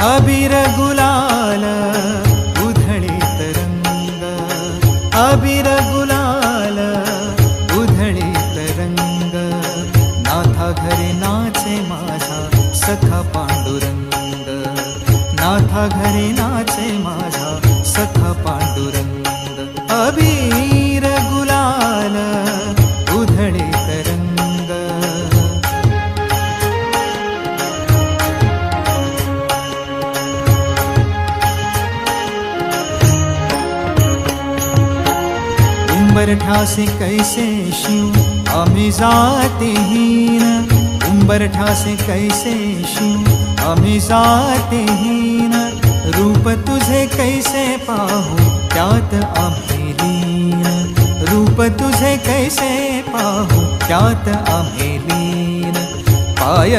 अबीर गुलाल उधळीत रंग, अबीर गुलाल उधळीत रंग, नाथा घरी नाचे माझा सखा पांडुरंग, नाथा घरी नाचे माझा सखा पांडुरंग. अबीर गुलाल उधळीत रंग. उंबरठा से कैसे शिव आम्ही जातीहीन, उंबरठा से कैसे शिव आम्ही जातीहीन, रूप तुझे कैसे पाहू त्यात आम्ही लीन, रूप तुझे कैसे पाहू त्यात आम्ही लीन. पाय